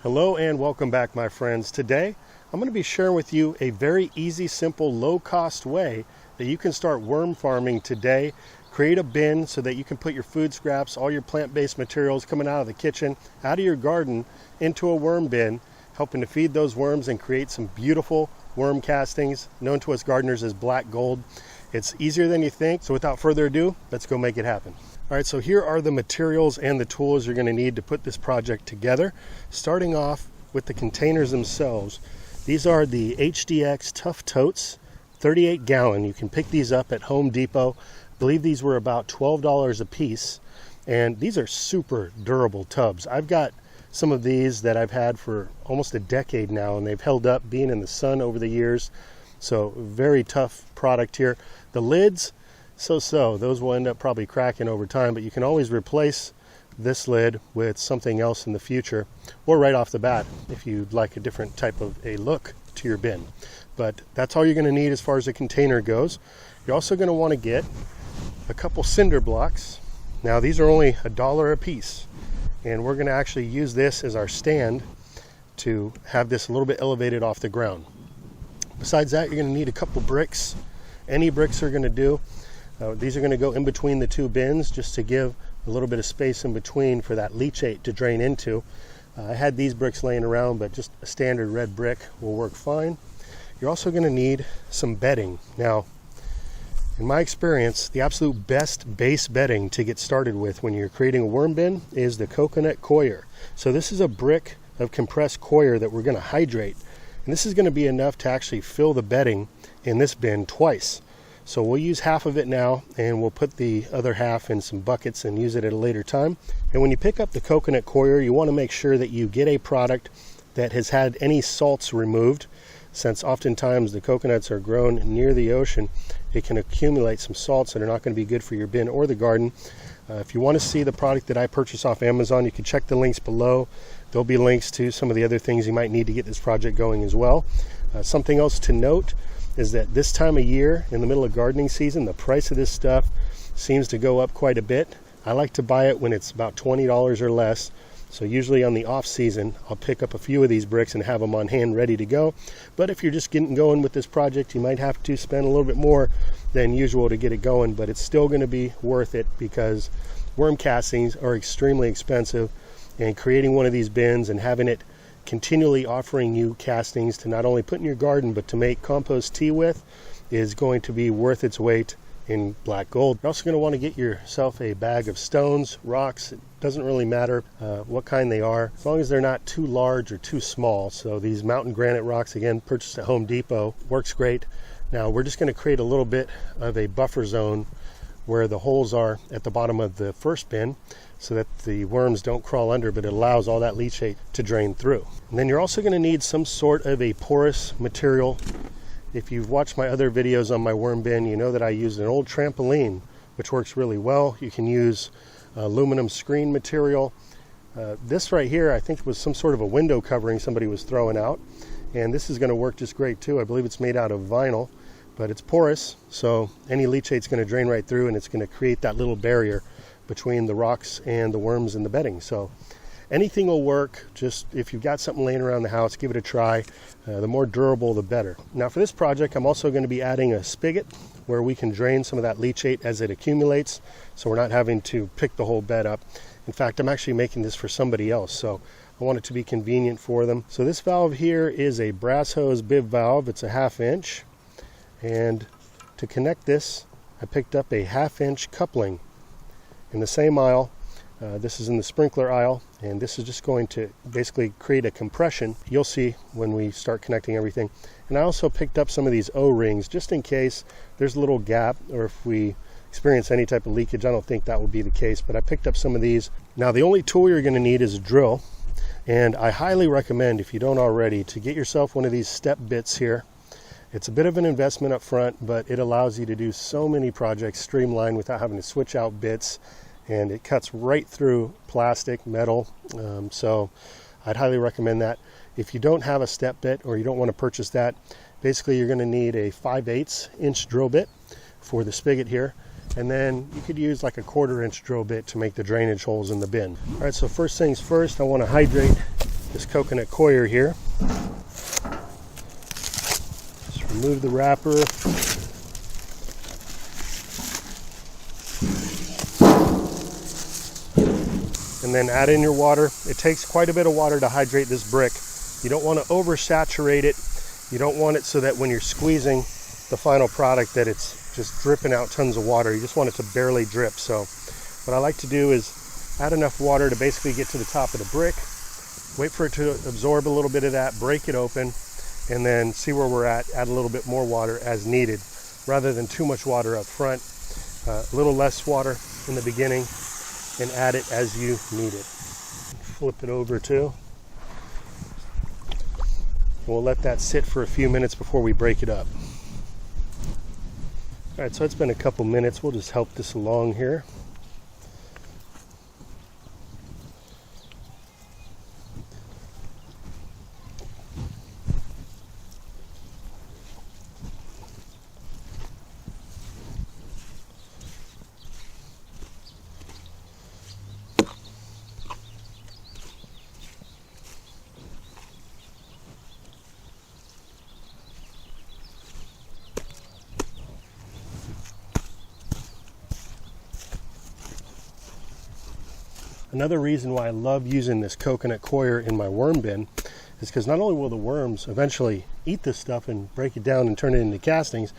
Hello and welcome back, my friends. Today I'm going to be sharing with you a very easy, simple, low-cost way that you can start worm farming today. Create a bin so that you can put your food scraps, all your plant-based materials coming out of the kitchen, out of your garden, into a worm bin, helping to feed those worms and create some beautiful worm castings, known to us gardeners as black gold. It's easier than you think, so without further ado, let's go make it happen. All right, so here are the materials and the tools you're going to need to put this project together. Starting off with the containers themselves. These are the HDX Tough Totes, 38 gallon. You can pick these up at Home Depot. I believe these were about $12 a piece, and these are super durable tubs. I've got some of these that I've had for almost a decade now, and they've held up being in the sun over the years. So very tough product here. The lids, so those will end up probably cracking over time, but you can always replace this lid with something else in the future, or right off the bat if you'd like a different type of a look to your bin. But that's all you're going to need as far as the container goes. You're also going to want to get a couple cinder blocks. Now these are only $1 a piece, and we're going to actually use this as our stand to have this a little bit elevated off the ground. Besides that, you're going to need a couple bricks. Any bricks are going to do. These are going to go in between the two bins just to give a little bit of space in between for that leachate to drain into. I had these bricks laying around, but just a standard red brick will work fine. You're also going to need some bedding. Now, in my experience, the absolute best base bedding to get started with when you're creating a worm bin is the coconut coir. So this is a brick of compressed coir that we're going to hydrate. And this is going to be enough to actually fill the bedding in this bin twice. So we'll use half of it now, and we'll put the other half in some buckets and use it at a later time. And when you pick up the coconut coir, you want to make sure that you get a product that has had any salts removed, since oftentimes the coconuts are grown near the ocean. It can accumulate some salts that are not going to be good for your bin or the garden. If you want to see the product that I purchased off Amazon, you can check the links below. There'll be links to some of the other things you might need to get this project going as well. Something else to note is that this time of year, in the middle of gardening season, the price of this stuff seems to go up quite a bit. I like to buy it when it's about $20 or less. So usually on the off season, I'll pick up a few of these bricks and have them on hand ready to go. But if you're just getting going with this project, you might have to spend a little bit more than usual to get it going, but it's still going to be worth it because worm castings are extremely expensive, and creating one of these bins and having it continually offering you castings to not only put in your garden but to make compost tea with is going to be worth its weight in black gold. You're also going to want to get yourself a bag of stones, rocks. It doesn't really matter what kind they are, as long as they're not too large or too small. So these mountain granite rocks, again, purchased at Home Depot, works great. Now we're just going to create a little bit of a buffer zone where the holes are at the bottom of the first bin, so that the worms don't crawl under, but it allows all that leachate to drain through. And then you're also going to need some sort of a porous material. If you've watched my other videos on my worm bin, you know that I used an old trampoline, which works really well. You can use aluminum screen material. This right here, I think, was some sort of a window covering somebody was throwing out. And this is going to work just great too. I believe it's made out of vinyl, but it's porous, so any leachate's going to drain right through, and it's going to create that little barrier between the rocks and the worms in the bedding. So anything will work. Just if you've got something laying around the house, give it a try. The more durable, the better. Now for this project, I'm also going to be adding a spigot where we can drain some of that leachate as it accumulates, so we're not having to pick the whole bed up. In fact, I'm actually making this for somebody else, so I want it to be convenient for them. So this valve here is a brass hose bib valve. It's a 1/2 inch, and to connect this, I picked up a 1/2 inch coupling in the same aisle. This is in the sprinkler aisle, and this is just going to basically create a compression. You'll see when we start connecting everything. And I also picked up some of these O-rings just in case there's a little gap, or if we experience any type of leakage. I don't think that would be the case, but I picked up some of these. Now the only tool you're going to need is a drill, and I highly recommend, if you don't already, to get yourself one of these step bits here. It's a bit of an investment up front, but it allows you to do so many projects streamlined without having to switch out bits, and it cuts right through plastic, metal. So I'd highly recommend that. If you don't have a step bit, or you don't want to purchase that, basically you're going to need a 5/8 inch drill bit for the spigot here, and then you could use like a 1/4 inch drill bit to make the drainage holes in the bin. All right, so first things first, I want to hydrate this coconut coir here. Just remove the wrapper. And then add in your water. It takes quite a bit of water to hydrate this brick. You don't want to oversaturate it. You don't want it so that when you're squeezing the final product that it's just dripping out tons of water. You just want it to barely drip. So what I like to do is add enough water to basically get to the top of the brick, wait for it to absorb a little bit of that, break it open, and then see where we're at, add a little bit more water as needed, rather than too much water up front. A little less water in the beginning, and add it as you need it. Flip it over too. We'll let that sit for a few minutes before we break it up. All right, so it's been a couple minutes. We'll just help this along here. Another reason why I love using this coconut coir in my worm bin is because not only will the worms eventually eat this stuff and break it down and turn it into castings,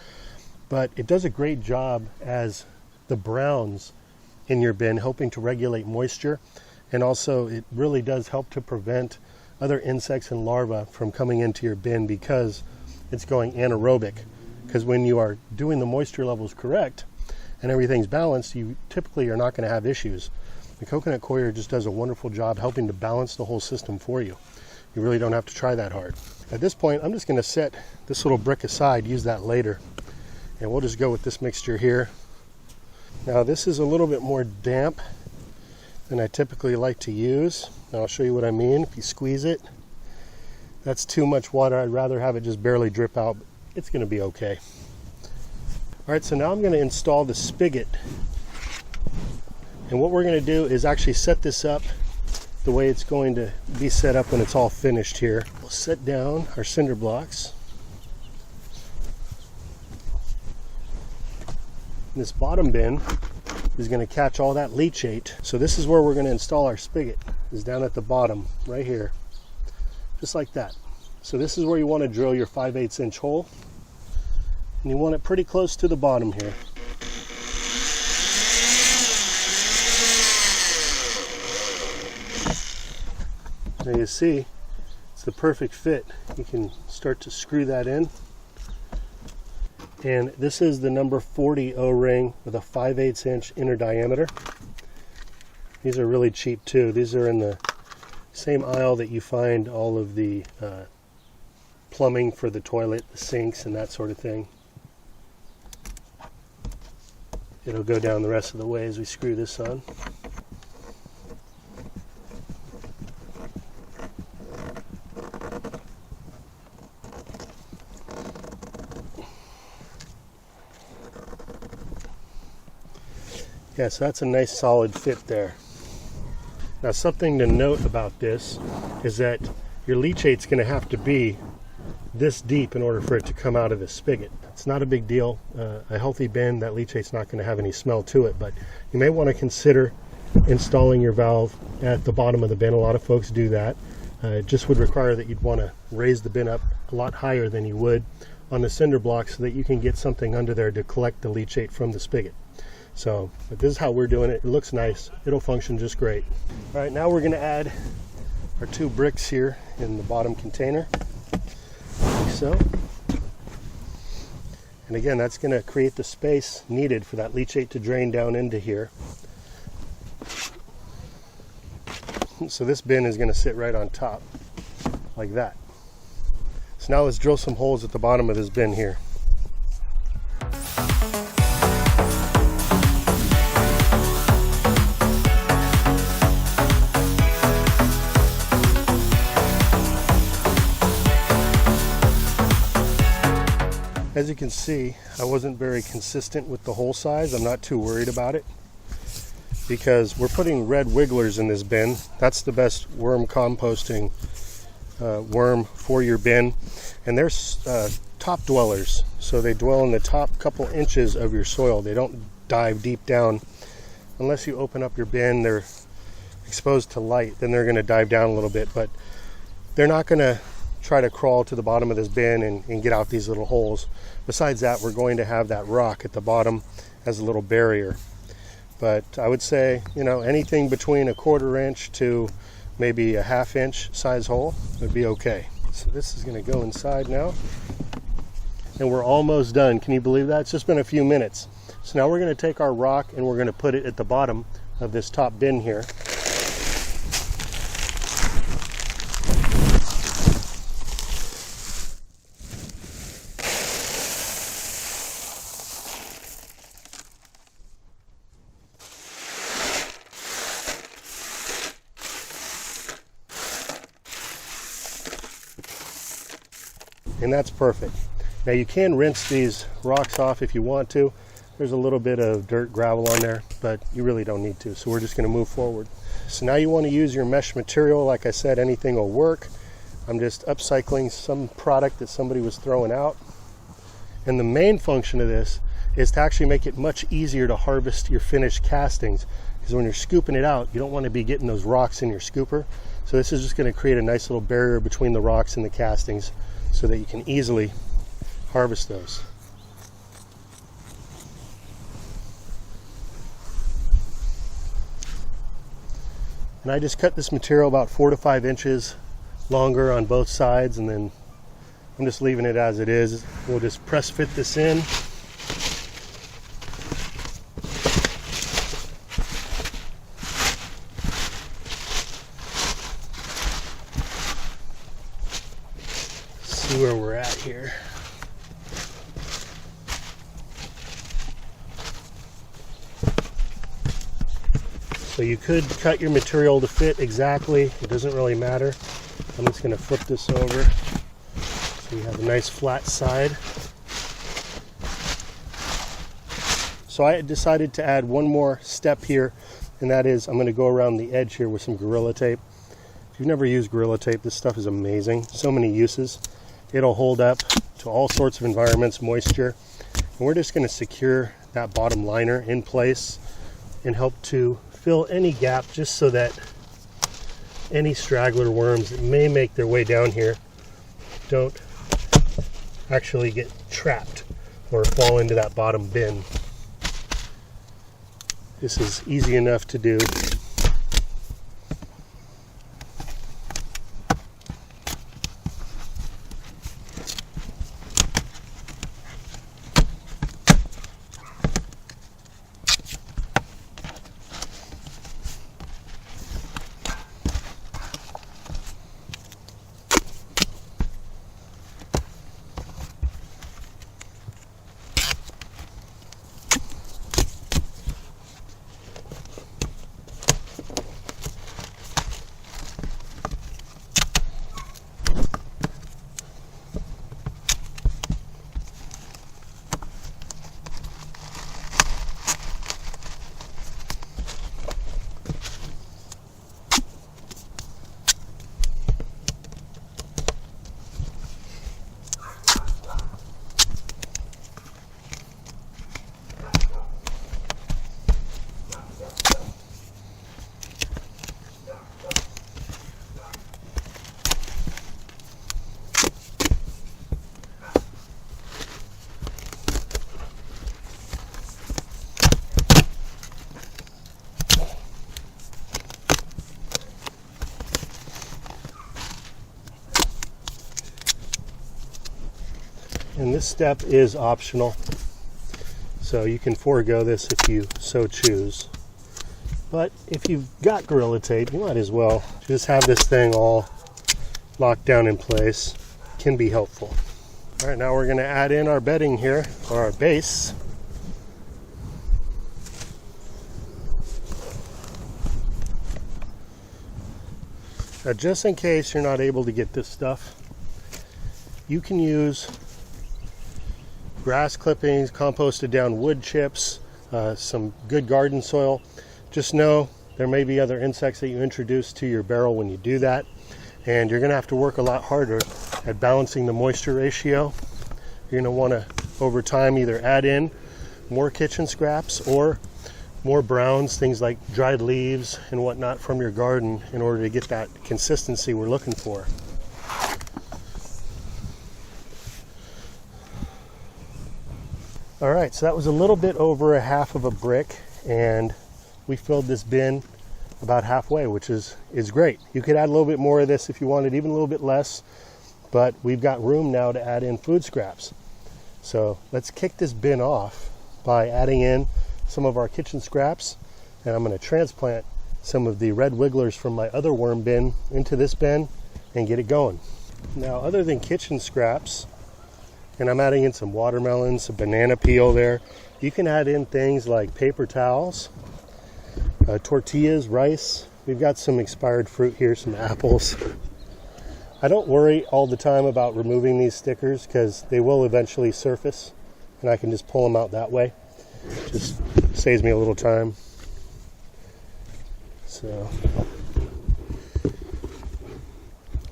but it does a great job as the browns in your bin, helping to regulate moisture. And also it really does help to prevent other insects and larvae from coming into your bin because it's going anaerobic. Because when you are doing the moisture levels correct and everything's balanced, you typically are not going to have issues. The coconut coir just does a wonderful job helping to balance the whole system for you. You really don't have to try that hard. At this point, I'm just going to set this little brick aside, use that later. And we'll just go with this mixture here. Now this is a little bit more damp than I typically like to use. Now I'll show you what I mean. If you squeeze it, that's too much water. I'd rather have it just barely drip out. But it's going to be okay. All right, so now I'm going to install the spigot. And what we're going to do is actually set this up the way it's going to be set up when it's all finished here. We'll set down our cinder blocks. This bottom bin is going to catch all that leachate. So this is where we're going to install our spigot, is down at the bottom right here, just like that. So this is where you want to drill your 5/8 inch hole, and you want it pretty close to the bottom here. Now you see, it's the perfect fit. You can start to screw that in. And this is the number 40 O-ring with a 5/8 inch inner diameter. These are really cheap too. These are in the same aisle that you find all of the plumbing for the toilet, the sinks and that sort of thing. It'll go down the rest of the way as we screw this on. Yeah, so that's a nice solid fit there. Now something to note about this is that your leachate's going to have to be this deep in order for it to come out of the spigot. It's not a big deal. A healthy bin, that leachate's not going to have any smell to it, but you may want to consider installing your valve at the bottom of the bin. A lot of folks do that. It just would require that you'd want to raise the bin up a lot higher than you would on the cinder block so that you can get something under there to collect the leachate from the spigot. So, but this is how we're doing it. It looks nice. It'll function just great. All right, now we're going to add our 2 bricks here in the bottom container, like so. And again, that's going to create the space needed for that leachate to drain down into here. So this bin is going to sit right on top, like that. So now let's drill some holes at the bottom of this bin here. As you can see, I wasn't very consistent with the hole size. I'm not too worried about it because we're putting red wigglers in this bin. That's the best worm composting worm for your bin. And they're top dwellers, so they dwell in the top couple inches of your soil. They don't dive deep down. Unless you open up your bin, they're exposed to light, then they're going to dive down a little bit, but they're not going to try to crawl to the bottom of this bin and get out these little holes. Besides that, we're going to have that rock at the bottom as a little barrier. But I would say, you know, anything between a 1/4 inch to maybe a 1/2 inch size hole would be okay. So this is going to go inside now. And we're almost done. Can you believe that? It's just been a few minutes. So now we're going to take our rock and we're going to put it at the bottom of this top bin here. And that's perfect. Now you can rinse these rocks off if you want to. There's a little bit of dirt, gravel on there, but you really don't need to. So we're just going to move forward. So now you want to use your mesh material. Like I said, anything will work. I'm just upcycling some product that somebody was throwing out. And the main function of this is to actually make it much easier to harvest your finished castings. Because when you're scooping it out, you don't want to be getting those rocks in your scooper. So this is just going to create a nice little barrier between the rocks and the castings so that you can easily harvest those. And I just cut this material about 4 to 5 inches longer on both sides, and then I'm just leaving it as it is. We'll just press fit this in. See where we're at here. So you could cut your material to fit exactly. It doesn't really matter. I'm just going to flip this over so you have a nice flat side. So I decided to add one more step here, and that is I'm going to go around the edge here with some Gorilla Tape. If you've never used Gorilla Tape, this stuff is amazing. So many uses. It'll hold up to all sorts of environments, moisture. And we're just going to secure that bottom liner in place and help to fill any gap, just so that any straggler worms that may make their way down here don't actually get trapped or fall into that bottom bin. This is easy enough to do. And this step is optional, so you can forego this if you so choose. But if you've got Gorilla Tape, you might as well just have this thing all locked down in place. It can be helpful. All right, now we're going to add in our bedding here, or our base. Now, just in case you're not able to get this stuff, you can use grass clippings, composted down wood chips, some good garden soil. Just know there may be other insects that you introduce to your barrel when you do that. and you're gonna have to work a lot harder at balancing the moisture ratio. You're gonna wanna, over time, either add in more kitchen scraps or more browns, things like dried leaves and whatnot from your garden, in order to get that consistency we're looking for. All right, so that was a little bit over a half of a brick, and we filled this bin about halfway, which is great. You could add a little bit more of this if you wanted, even a little bit less, but we've got room now to add in food scraps. So let's kick this bin off by adding in some of our kitchen scraps, and I'm going to transplant some of the red wigglers from my other worm bin into this bin and get it going. Now, other than kitchen scraps, and I'm adding in some watermelons, some banana peel there, you can add in things like paper towels, tortillas, rice. We've got some expired fruit here, some apples. I don't worry all the time about removing these stickers because they will eventually surface, and I can just pull them out that way. Just saves me a little time. So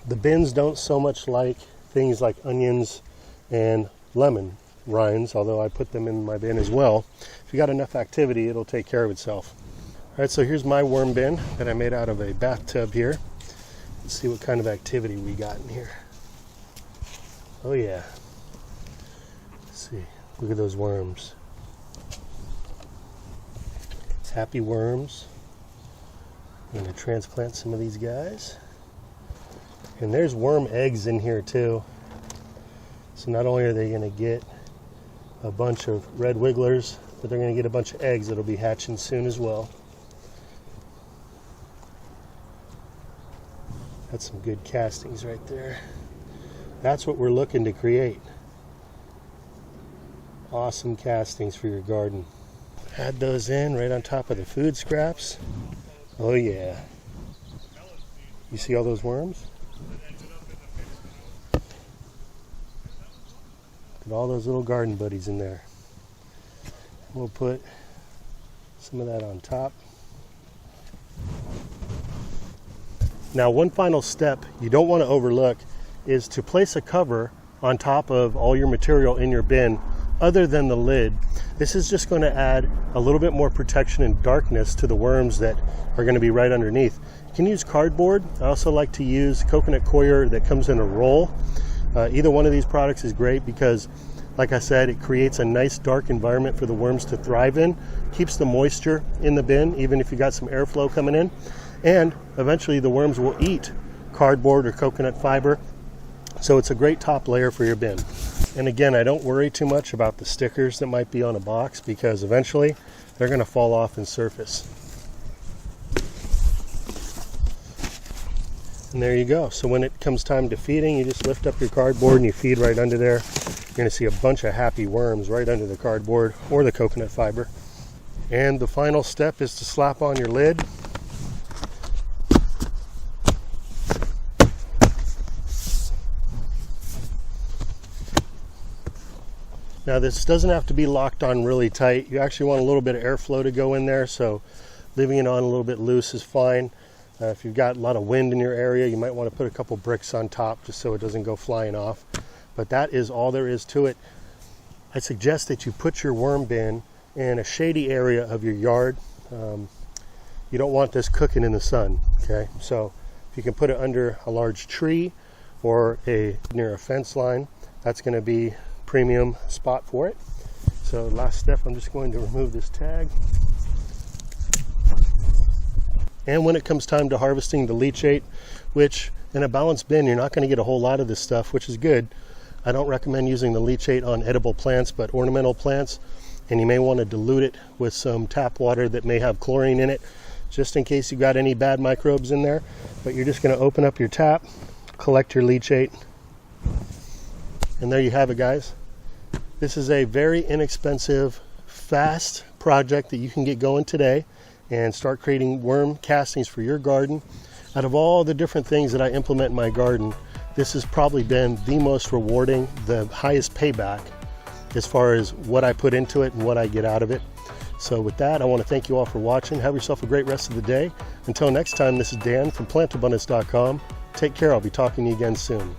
the bins don't so much like things like onions and lemon rinds, although I put them in my bin as well. If you got enough activity, it'll take care of itself. All right, so here's my worm bin that I made out of a bathtub here. Let's see what kind of activity we got in here. Oh yeah. Let's see. Look at those worms. Happy worms. I'm going to transplant some of these guys. And there's worm eggs in here too. So not only are they going to get a bunch of red wigglers, but they're going to get a bunch of eggs that'll be hatching soon as well. That's some good castings right there. That's what we're looking to create. Awesome castings for your garden. Add those in right on top of the food scraps. Oh yeah. You see all those worms? Look at all those little garden buddies in there. We'll put some of that on top. Now, one final step you don't want to overlook is to place a cover on top of all your material in your bin other than the lid. This is just going to add a little bit more protection and darkness to the worms that are going to be right underneath. You can use cardboard. I also like to use coconut coir that comes in a roll. Either one of these products is great because, like I said, it creates a nice dark environment for the worms to thrive in, keeps the moisture in the bin even if you got some airflow coming in, and eventually the worms will eat cardboard or coconut fiber. So it's a great top layer for your bin. And again, I don't worry too much about the stickers that might be on a box because eventually they're going to fall off and surface. And there you go. So when it comes time to feeding, you just lift up your cardboard and you feed right under there. You're going to see a bunch of happy worms right under the cardboard or the coconut fiber. And the final step is to slap on your lid. Now this doesn't have to be locked on really tight. You actually want a little bit of airflow to go in there, so leaving it on a little bit loose is fine. If you've got a lot of wind in your area, you might want to put a couple bricks on top just so it doesn't go flying off. But that is all there is to it. I suggest that you put your worm bin in a shady area of your yard. You don't want this cooking in the sun, okay? So if you can put it under a large tree or near a fence line, that's going to be premium spot for it. So last step, I'm just going to remove this tag. And when it comes time to harvesting the leachate, which in a balanced bin, you're not going to get a whole lot of this stuff, which is good. I don't recommend using the leachate on edible plants, but ornamental plants. And you may want to dilute it with some tap water that may have chlorine in it, just in case you've got any bad microbes in there. But you're just going to open up your tap, collect your leachate, and there you have it, guys. This is a very inexpensive, fast project that you can get going today and start creating worm castings for your garden. Out of all the different things that I implement in my garden, this has probably been the most rewarding, the highest payback as far as what I put into it and what I get out of it. So with that, I want to thank you all for watching. Have yourself a great rest of the day. Until next time, this is Dan from plantabundance.com. Take care. I'll be talking to you again soon.